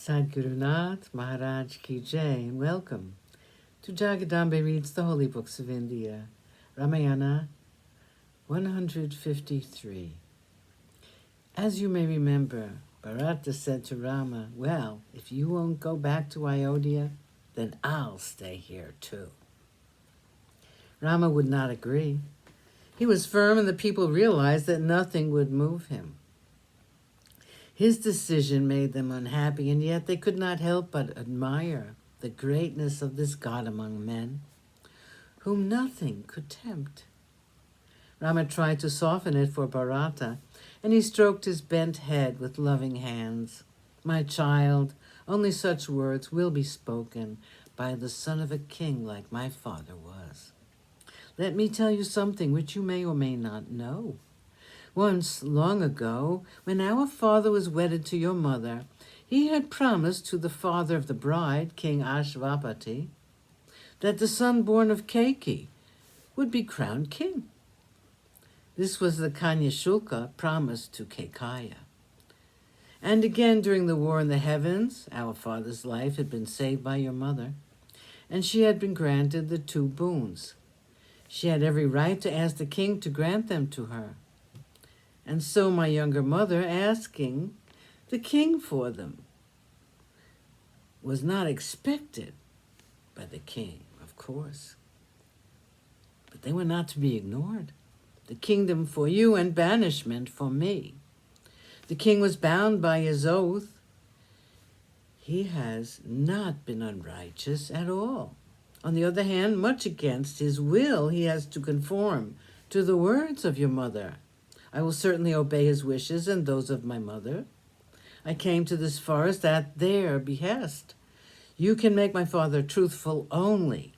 Sadhgurunath Maharaj Ki Jai, and welcome to Jagadambe Reads the Holy Books of India, Ramayana 153. As you may remember, Bharata said to Rama, "Well, if you won't go back to Ayodhya, then I'll stay here too." Rama would not agree. He was firm, and the people realized that nothing would move him. His decision made them unhappy, and yet they could not help but admire the greatness of this God among men, whom nothing could tempt. Rama tried to soften it for Bharata, and he stroked his bent head with loving hands. "My child, only such words will be spoken by the son of a king like my father was. Let me tell you something which you may or may not know. Once, long ago, when our father was wedded to your mother, he had promised to the father of the bride, King Ashvapati, that the son born of Keiki would be crowned king. This was the Kanya-shulka promised to Kekaya. And again, during the war in the heavens, our father's life had been saved by your mother, and she had been granted the two boons. She had every right to ask the king to grant them to her. And so my younger mother, asking the king for them, was not expected by the king, of course. But they were not to be ignored. The kingdom for you and banishment for me. The king was bound by his oath. He has not been unrighteous at all. On the other hand, much against his will, he has to conform to the words of your mother. I will certainly obey his wishes and those of my mother. I came to this forest at their behest. You can make my father truthful only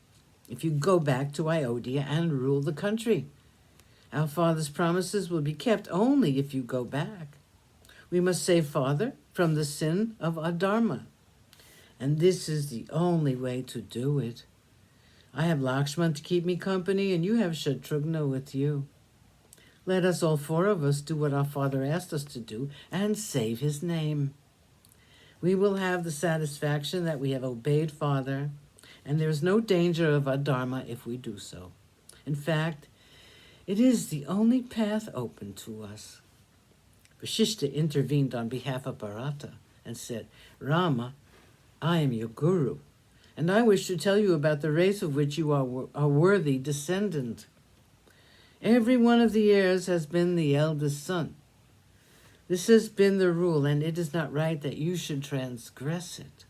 if you go back to Ayodhya and rule the country. Our father's promises will be kept only if you go back. We must save father from the sin of adharma, and this is the only way to do it. I have Lakshman to keep me company, and you have Shatrughna with you. Let us, all four of us, do what our father asked us to do and save his name. We will have the satisfaction that we have obeyed father, and there is no danger of adharma if we do so. In fact, it is the only path open to us." Vasishtha intervened on behalf of Bharata and said, "Rama, I am your guru, and I wish to tell you about the race of which you are a worthy descendant. Every one of the heirs has been the eldest son. This has been the rule, and it is not right that you should transgress it.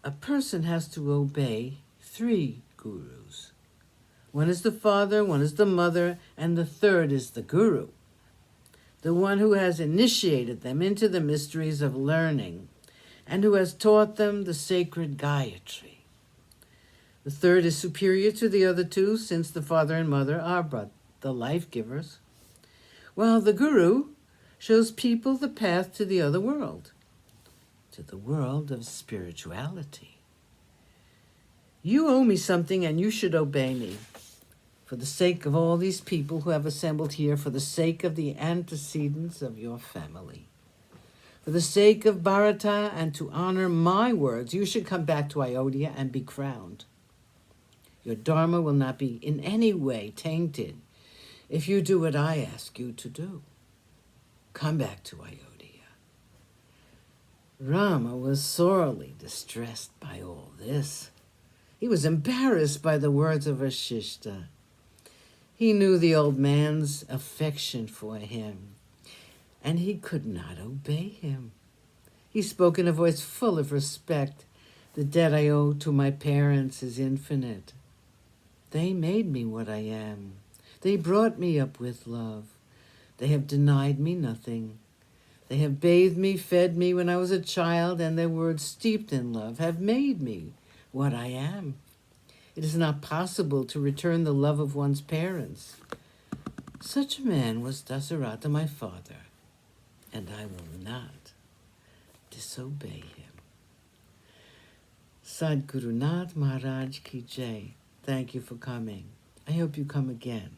A person has to obey 3 gurus. One is the father, one is the mother, and the third is the guru, the one who has initiated them into the mysteries of learning and who has taught them the sacred Gayatri. The third is superior to the other 2, since the father and mother are but the life-givers, while the guru shows people the path to the other world, to the world of spirituality. You owe me something, and you should obey me. For the sake of all these people who have assembled here, for the sake of the antecedents of your family, for the sake of Bharata, and to honor my words, you should come back to Ayodhya and be crowned. Your dharma will not be in any way tainted if you do what I ask you to do. Come back to Ayodhya." Rama was sorely distressed by all this. He was embarrassed by the words of Vasishtha. He knew the old man's affection for him, and he could not obey him. He spoke in a voice full of respect. "The debt I owe to my parents is infinite. They made me what I am. They brought me up with love. They have denied me nothing. They have bathed me, fed me when I was a child, and their words steeped in love have made me what I am. It is not possible to return the love of one's parents. Such a man was Dasarata, my father, and I will not disobey him." Sadhgurunath Maharaj Ki Jai. Thank you for coming. I hope you come again.